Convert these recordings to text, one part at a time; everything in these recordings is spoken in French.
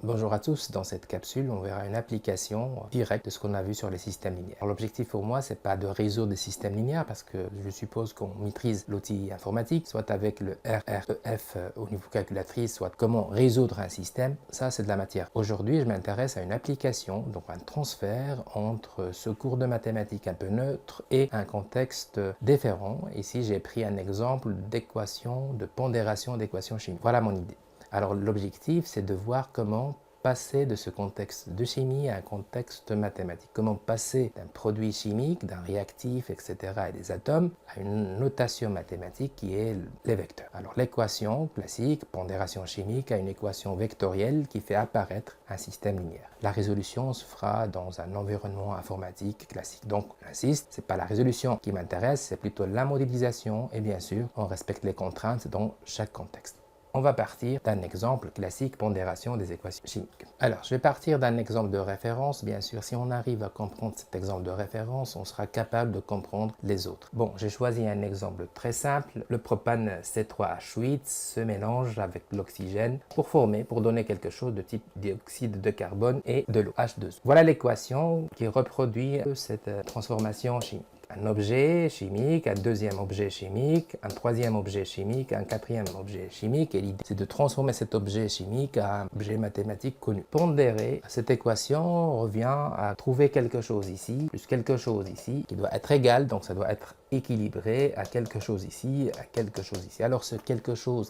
Bonjour à tous, dans cette capsule on verra une application directe de ce qu'on a vu sur les systèmes linéaires. L'objectif pour moi c'est pas de résoudre des systèmes linéaires parce que je suppose qu'on maîtrise l'outil informatique, soit avec le RREF au niveau calculatrice, soit comment résoudre un système, ça c'est de la matière. Aujourd'hui je m'intéresse à une application, donc un transfert entre ce cours de mathématiques un peu neutre et un contexte différent. Ici j'ai pris un exemple d'équation, de pondération d'équations chimiques. Voilà mon idée. Alors l'objectif, c'est de voir comment passer de ce contexte de chimie à un contexte mathématique. Comment passer d'un produit chimique, d'un réactif, etc. et des atomes à une notation mathématique qui est les vecteurs. Alors l'équation classique, pondération chimique, a une équation vectorielle qui fait apparaître un système linéaire. La résolution se fera dans un environnement informatique classique. Donc j'insiste, ce n'est pas la résolution qui m'intéresse, c'est plutôt la modélisation et bien sûr, on respecte les contraintes dans chaque contexte. On va partir d'un exemple classique, pondération des équations chimiques. Alors, je vais partir d'un exemple de référence. Bien sûr, si on arrive à comprendre cet exemple de référence, on sera capable de comprendre les autres. Bon, j'ai choisi un exemple très simple. Le propane C3H8 se mélange avec l'oxygène pour donner quelque chose de type dioxyde de carbone et de l'eau, H2O. Voilà l'équation qui reproduit cette transformation chimique. Un objet chimique, un deuxième objet chimique, un troisième objet chimique, un quatrième objet chimique. Et l'idée, c'est de transformer cet objet chimique à un objet mathématique connu. Pondérer, cette équation revient à trouver quelque chose ici, plus quelque chose ici, qui doit être égal, donc ça doit être équilibré à quelque chose ici, à quelque chose ici. Alors ce quelque chose,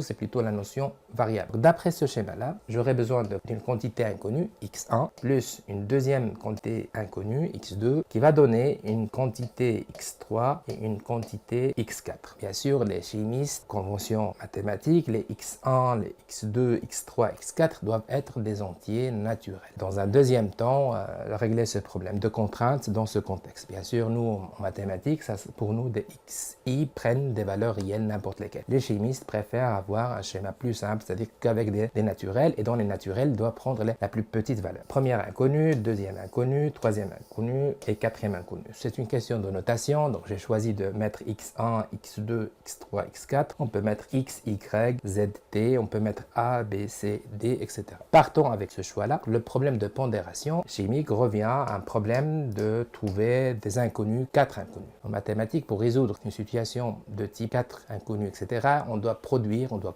c'est plutôt la notion variable. D'après ce schéma-là, j'aurai besoin d'une quantité inconnue, x1, plus une deuxième quantité inconnue, x2, qui va donner une quantité x3 et une quantité x4. Bien sûr, les chimistes, convention mathématique, les x1, les x2, x3, x4 doivent être des entiers naturels. Dans un deuxième temps, régler ce problème de contraintes dans ce contexte. Bien sûr, nous, en mathématiques, pour nous, des xi prennent des valeurs réelles n'importe lesquelles. Les chimistes préfèrent avoir un schéma plus simple, c'est-à-dire qu'avec des naturels, et dans les naturels, ils doivent prendre la plus petite valeur. Première inconnue, deuxième inconnue, troisième inconnue et quatrième inconnue. C'est une question de notation, donc j'ai choisi de mettre x1, x2, x3, x4. On peut mettre x, y, z, t, on peut mettre a, b, c, d, etc. Partons avec ce choix-là. Le problème de pondération chimique revient à un problème de trouver des inconnus, 4 inconnus. En mathématiques, pour résoudre une situation de type 4 inconnus, etc., on doit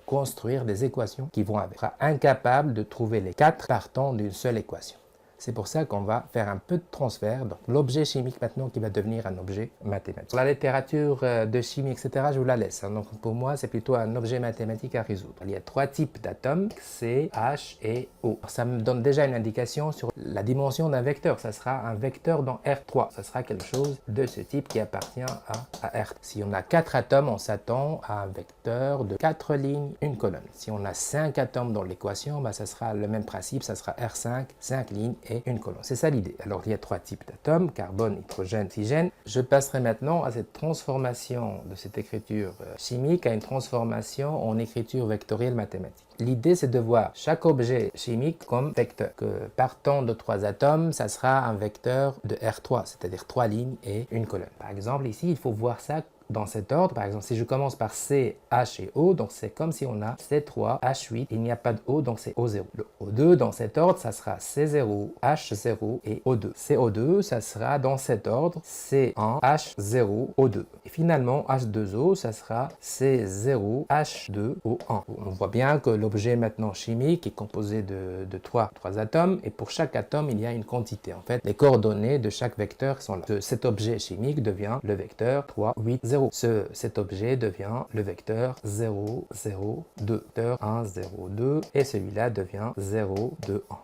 construire des équations qui vont avec. On sera incapable de trouver les 4 partant d'une seule équation. C'est pour ça qu'on va faire un peu de transfert. Donc l'objet chimique maintenant qui va devenir un objet mathématique. La littérature de chimie, etc., je vous la laisse. Donc pour moi, c'est plutôt un objet mathématique à résoudre. Il y a 3 types d'atomes, C, H et O. Ça me donne déjà une indication sur la dimension d'un vecteur. Ça sera un vecteur dans R3. Ça sera quelque chose de ce type qui appartient à R. Si on a 4 atomes, on s'attend à un vecteur de 4 lignes, une colonne. Si on a 5 atomes dans l'équation, ça sera le même principe. Ça sera R5, 5 lignes et une colonne. C'est ça l'idée. Alors il y a 3 types d'atomes, carbone, hydrogène, oxygène. Je passerai maintenant à cette transformation de cette écriture chimique à une transformation en écriture vectorielle mathématique. L'idée, c'est de voir chaque objet chimique comme vecteur. Que partant de 3 atomes, ça sera un vecteur de R3, c'est-à-dire 3 lignes et une colonne. Par exemple, ici, il faut voir ça dans cet ordre. Par exemple, si je commence par C, H et O, donc c'est comme si on a C3, H8, il n'y a pas de O, donc c'est O0. Le O2, dans cet ordre, ça sera C0, H0 et O2. CO2, ça sera dans cet ordre, C1, H0, O2. Et finalement, H2O, ça sera C0, H2, O1. On voit bien que l'objet maintenant chimique est composé de 3 atomes, et pour chaque atome, il y a une quantité. En fait, les coordonnées de chaque vecteur sont là. Cet objet chimique devient le vecteur 3, 8, 0. Cet objet devient le vecteur 0, 0, 2. Vecteur 1, 0, 2. Et celui-là devient 0, 2, 1.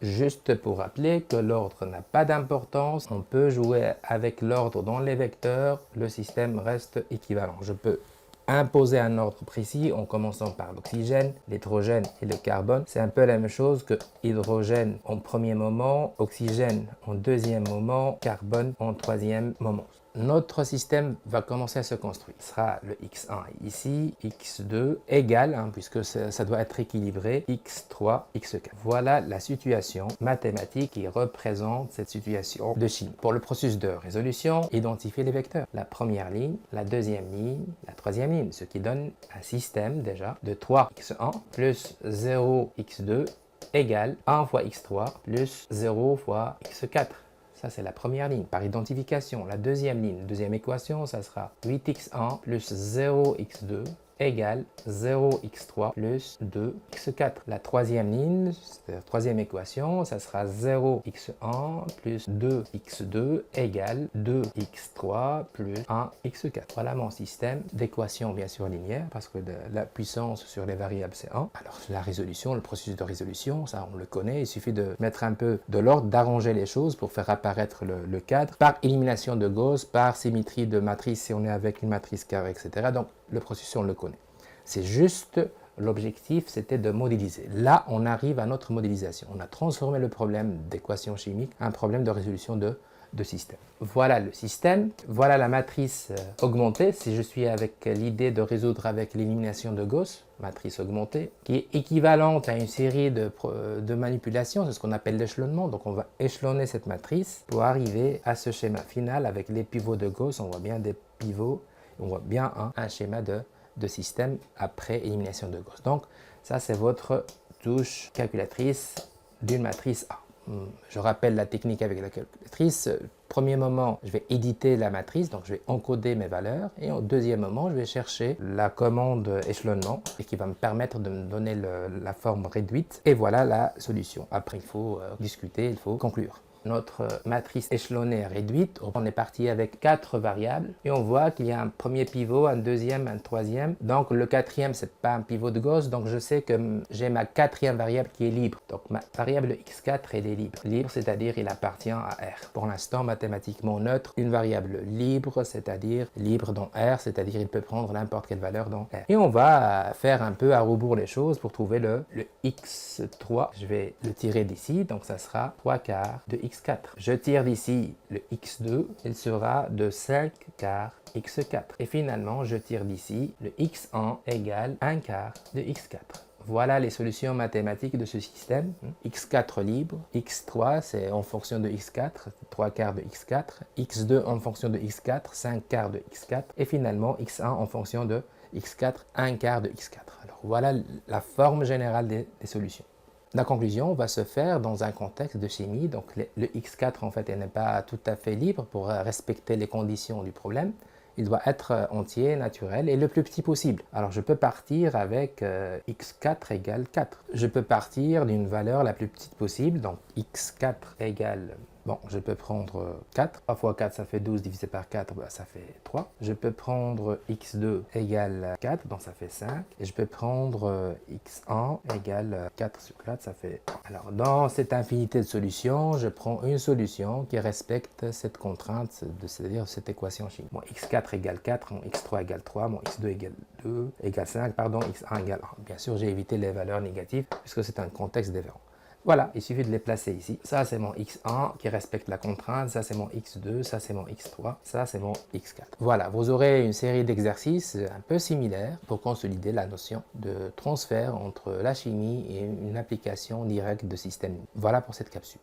Juste pour rappeler que l'ordre n'a pas d'importance, on peut jouer avec l'ordre dans les vecteurs, le système reste équivalent. Je peux imposer un ordre précis en commençant par l'oxygène, l'hydrogène et le carbone. C'est un peu la même chose que hydrogène en premier moment, oxygène en deuxième moment, carbone en troisième moment. Notre système va commencer à se construire. Ce sera le x1 ici, x2 égal, puisque ça doit être équilibré, x3, x4. Voilà la situation mathématique qui représente cette situation de chimie. Pour le processus de résolution, identifier les vecteurs. La première ligne, la deuxième ligne, la troisième ligne, ce qui donne un système déjà de 3x1 plus 0x2 égale 1 fois x3 plus 0 fois x4. Ça, c'est la première ligne, par identification. La deuxième ligne, deuxième équation, ça sera 8x1 plus 0x2 égale 0x3 plus 2x4. La troisième ligne, c'est la troisième équation, ça sera 0x1 plus 2x2 égale 2x3 plus 1x4. Voilà mon système d'équations bien sûr linéaires, parce que la puissance sur les variables c'est 1. Alors la résolution, le processus de résolution, ça on le connaît, il suffit de mettre un peu de l'ordre, d'arranger les choses pour faire apparaître le cadre, par élimination de Gauss, par symétrie de matrice si on est avec une matrice carrée, etc. Donc le processus on le connaît. C'est juste, l'objectif c'était de modéliser. Là, on arrive à notre modélisation. On a transformé le problème d'équation chimique en un problème de résolution de système. Voilà le système, voilà la matrice augmentée, si je suis avec l'idée de résoudre avec l'élimination de Gauss, matrice augmentée, qui est équivalente à une série de manipulations, c'est ce qu'on appelle l'échelonnement. Donc on va échelonner cette matrice pour arriver à ce schéma final avec les pivots de Gauss. On voit bien des pivots, on voit bien un schéma de système après élimination de Gauss. Donc ça c'est votre touche calculatrice d'une matrice A. Je rappelle la technique avec la calculatrice. Premier moment, je vais éditer la matrice, donc je vais encoder mes valeurs. Et au deuxième moment, je vais chercher la commande échelonnement et qui va me permettre de me donner la forme réduite. Et voilà la solution. Après, il faut discuter, il faut conclure. Notre matrice échelonnée réduite, on est parti avec 4 variables et on voit qu'il y a un premier pivot, un deuxième, un troisième. Donc le quatrième, c'est pas un pivot de Gauss, donc je sais que j'ai ma quatrième variable qui est libre. Donc ma variable x4, elle est libre. Libre, c'est-à-dire il appartient à R. Pour l'instant, mathématiquement neutre, une variable libre, c'est-à-dire libre dans R, c'est-à-dire il peut prendre n'importe quelle valeur dans R. Et on va faire un peu à rebours les choses pour trouver le x3. Je vais le tirer d'ici, donc ça sera 3 quarts de x4. Je tire d'ici le x2, il sera de 5 quarts x4. Et finalement, je tire d'ici le x1 égale 1 quart de x4. Voilà les solutions mathématiques de ce système. x4 libre, x3 c'est en fonction de x4, 3 quarts de x4, x2 en fonction de x4, 5 quarts de x4, et finalement x1 en fonction de x4, 1 quart de x4. Alors voilà la forme générale des solutions. La conclusion va se faire dans un contexte de chimie, donc le x4 en fait n'est pas tout à fait libre pour respecter les conditions du problème. Il doit être entier, naturel et le plus petit possible. Alors je peux partir avec x4 égale 4. Je peux partir d'une valeur la plus petite possible, donc x4 égale... Bon, je peux prendre 4. 3 fois 4, ça fait 12, divisé par 4, bah, ça fait 3. Je peux prendre x2 égale 4, donc ça fait 5. Et je peux prendre x1 égale 4 sur 4, ça fait 1. Alors, dans cette infinité de solutions, je prends une solution qui respecte cette contrainte, c'est-à-dire cette équation chimique. Mon x4 égale 4, mon x3 égale 3, mon x2 égale 2, égale 5, pardon, x1 égale 1. Bien sûr, j'ai évité les valeurs négatives, puisque c'est un contexte différent. Voilà, il suffit de les placer ici. Ça, c'est mon x1 qui respecte la contrainte. Ça, c'est mon x2. Ça, c'est mon x3. Ça, c'est mon x4. Voilà, vous aurez une série d'exercices un peu similaires pour consolider la notion de transfert entre la chimie et une application directe de système. Voilà pour cette capsule.